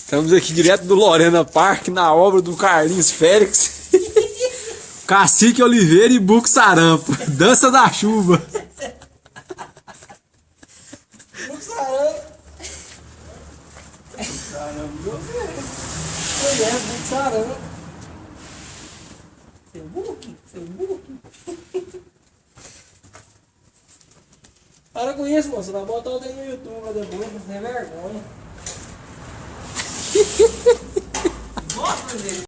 Estamos aqui direto do Lorena Park, na obra do Carlinhos Félix, Cacique Oliveira e Buco Sarampo. Dança da chuva. Buco Sarampo. Buco Sarampo. Seu Buco. Para com isso, moço. Vai botar o dedo no YouTube depois, não tem vergonha. Gosta dele.